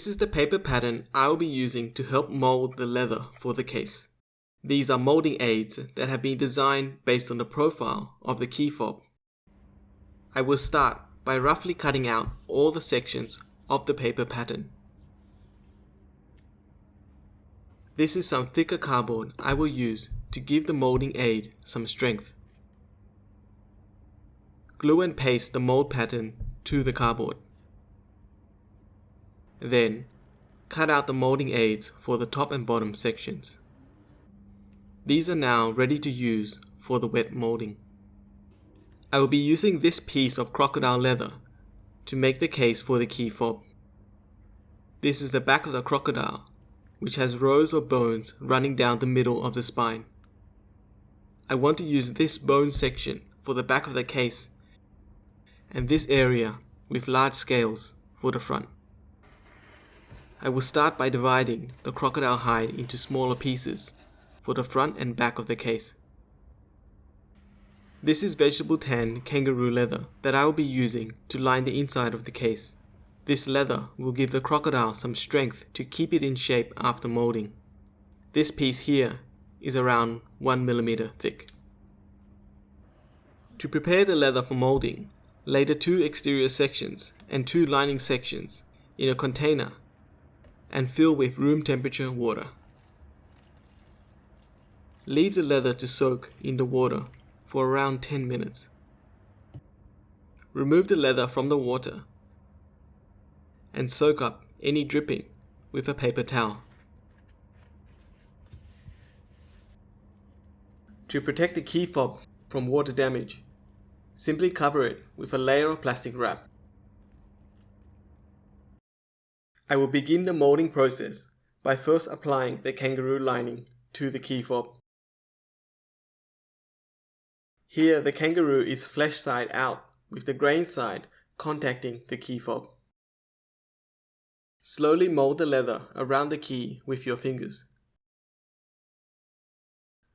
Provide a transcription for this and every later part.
This is the paper pattern I will be using to help mold the leather for the case. These are molding aids that have been designed based on the profile of the key fob. I will start by roughly cutting out all the sections of the paper pattern. This is some thicker cardboard I will use to give the molding aid some strength. Glue and paste the mold pattern to the cardboard. Then, cut out the molding aids for the top and bottom sections. These are now ready to use for the wet molding. I will be using this piece of crocodile leather to make the case for the key fob. This is the back of the crocodile, which has rows of bones running down the middle of the spine. I want to use this bone section for the back of the case and this area with large scales for the front. I will start by dividing the crocodile hide into smaller pieces for the front and back of the case. This is vegetable tan kangaroo leather that I will be using to line the inside of the case. This leather will give the crocodile some strength to keep it in shape after molding. This piece here is around 1 mm thick. To prepare the leather for molding, lay the 2 exterior sections and 2 lining sections in a container and fill with room temperature water. Leave the leather to soak in the water for around 10 minutes. Remove the leather from the water and soak up any dripping with a paper towel. To protect the key fob from water damage, simply cover it with a layer of plastic wrap. I will begin the molding process by first applying the kangaroo lining to the key fob. Here the kangaroo is flesh side out with the grain side contacting the key fob. Slowly mold the leather around the key with your fingers.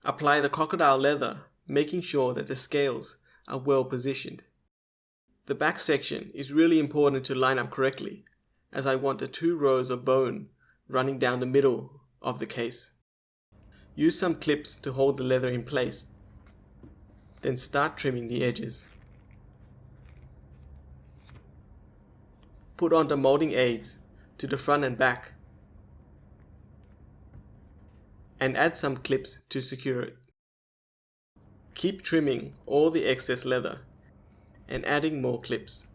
Apply the crocodile leather, making sure that the scales are well positioned. The back section is really important to line up correctly, as I want the 2 rows of bone running down the middle of the case. Use some clips to hold the leather in place. Then start trimming the edges. Put on the molding aids to the front and back and add some clips to secure it. Keep trimming all the excess leather and adding more clips.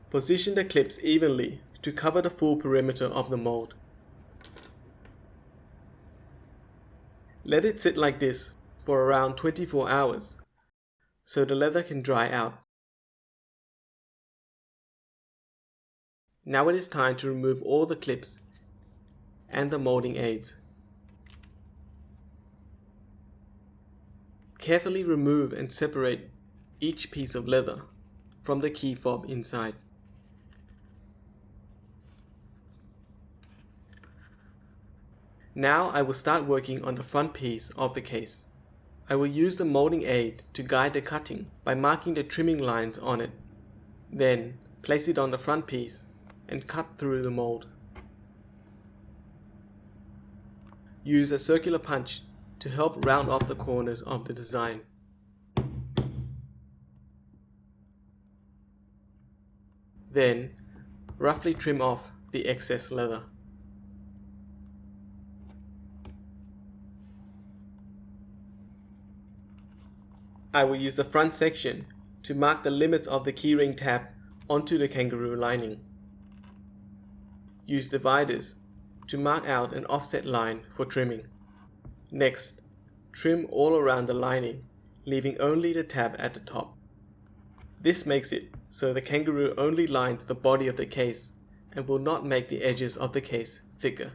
Position the clips evenly to cover the full perimeter of the mold. Let it sit like this for around 24 hours so the leather can dry out. Now it is time to remove all the clips and the molding aids. Carefully remove and separate each piece of leather from the key fob inside. Now I will start working on the front piece of the case. I will use the molding aid to guide the cutting by marking the trimming lines on it. Then place it on the front piece and cut through the mold. Use a circular punch to help round off the corners of the design. Then roughly trim off the excess leather. I will use the front section to mark the limits of the keyring tab onto the kangaroo lining. Use dividers to mark out an offset line for trimming. Next, trim all around the lining, leaving only the tab at the top. This makes it so the kangaroo only lines the body of the case and will not make the edges of the case thicker.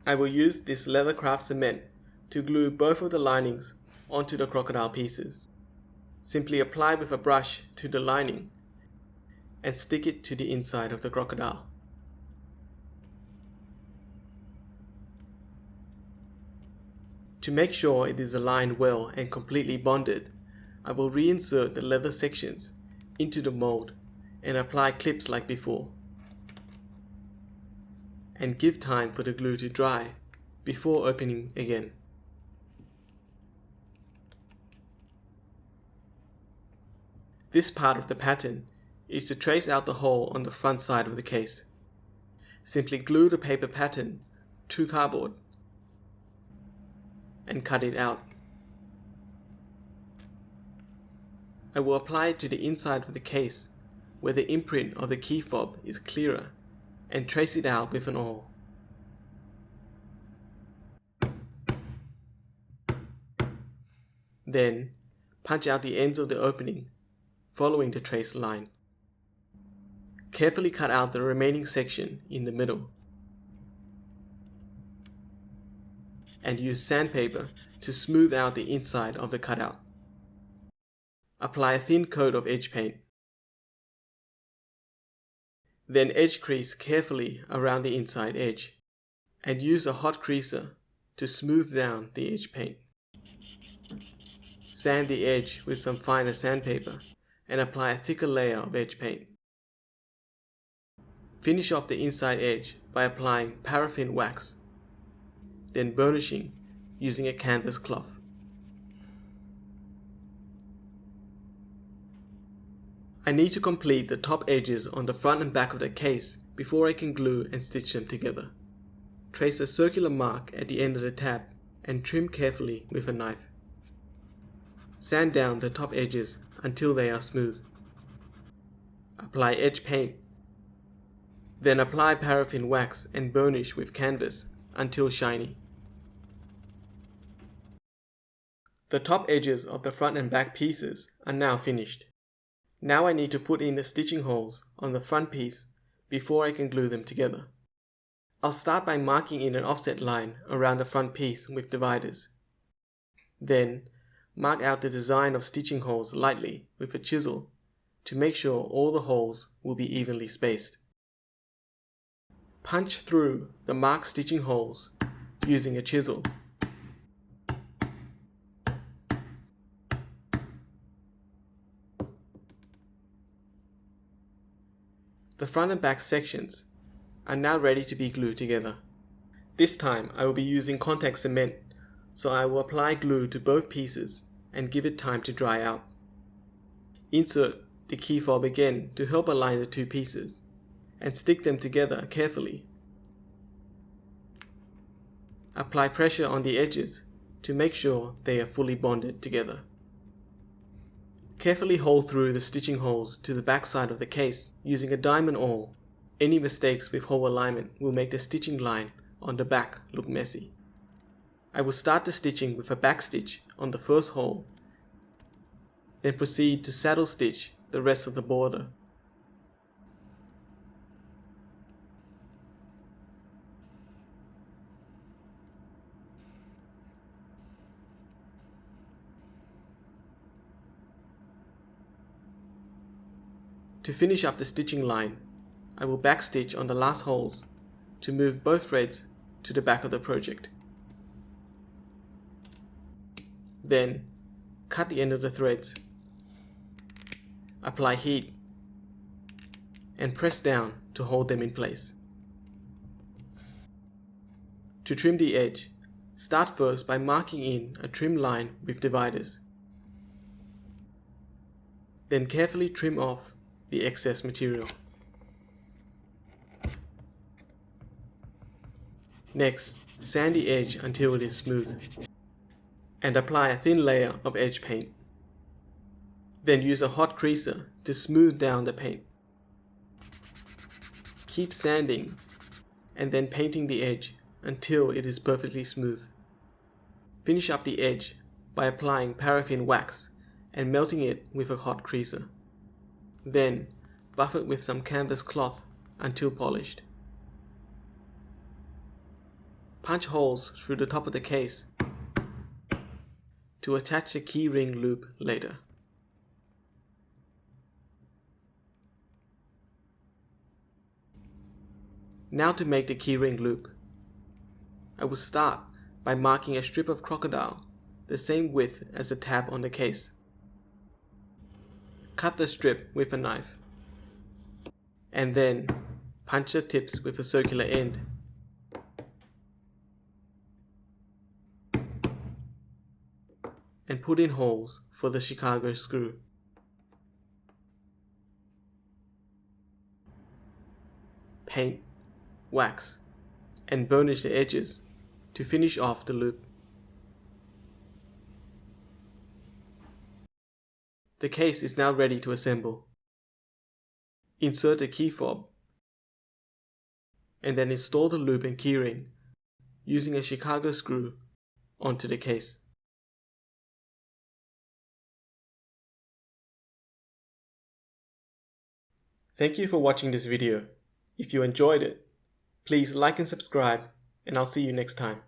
I will use this Leathercraft cement to glue both of the linings onto the crocodile pieces. Simply apply with a brush to the lining and stick it to the inside of the crocodile. To make sure it is aligned well and completely bonded, I will reinsert the leather sections into the mold and apply clips like before. And give time for the glue to dry before opening again. This part of the pattern is to trace out the hole on the front side of the case. Simply glue the paper pattern to cardboard and cut it out. I will apply it to the inside of the case where the imprint of the key fob is clearer and trace it out with an awl. Then punch out the ends of the opening following the traced line. Carefully cut out the remaining section in the middle and use sandpaper to smooth out the inside of the cutout. Apply a thin coat of edge paint. Then edge crease carefully around the inside edge and use a hot creaser to smooth down the edge paint. Sand the edge with some finer sandpaper and apply a thicker layer of edge paint. Finish off the inside edge by applying paraffin wax, then burnishing using a canvas cloth. I need to complete the top edges on the front and back of the case before I can glue and stitch them together. Trace a circular mark at the end of the tab and trim carefully with a knife. Sand down the top edges until they are smooth. Apply edge paint. Then apply paraffin wax and burnish with canvas until shiny. The top edges of the front and back pieces are now finished. Now I need to put in the stitching holes on the front piece before I can glue them together. I'll start by marking in an offset line around the front piece with dividers. Then, mark out the design of stitching holes lightly with a chisel to make sure all the holes will be evenly spaced. Punch through the marked stitching holes using a chisel. The front and back sections are now ready to be glued together. This time I will be using contact cement, so I will apply glue to both pieces and give it time to dry out. Insert the key fob again to help align the two pieces and stick them together carefully. Apply pressure on the edges to make sure they are fully bonded together. Carefully hole through the stitching holes to the back side of the case using a diamond awl. Any mistakes with hole alignment will make the stitching line on the back look messy. I will start the stitching with a back stitch on the first hole, then proceed to saddle stitch the rest of the border. To finish up the stitching line, I will backstitch on the last holes to move both threads to the back of the project. Then, cut the end of the threads, apply heat, and press down to hold them in place. To trim the edge, start first by marking in a trim line with dividers. Then carefully trim off the excess material. Next, sand the edge until it is smooth and apply a thin layer of edge paint. Then use a hot creaser to smooth down the paint. Keep sanding and then painting the edge until it is perfectly smooth. Finish up the edge by applying paraffin wax and melting it with a hot creaser. Then, buff it with some canvas cloth until polished. Punch holes through the top of the case to attach the key ring loop later. Now to make the key ring loop. I will start by marking a strip of crocodile the same width as the tab on the case. Cut the strip with a knife. and then punch the tips with a circular end. And put in holes for the Chicago screw. Paint, wax, and burnish the edges to finish off the loop. The case is now ready to assemble. Insert the key fob and then install the loop and keyring using a Chicago screw onto the case. Thank you for watching this video. If you enjoyed it, please like and subscribe, and I'll see you next time.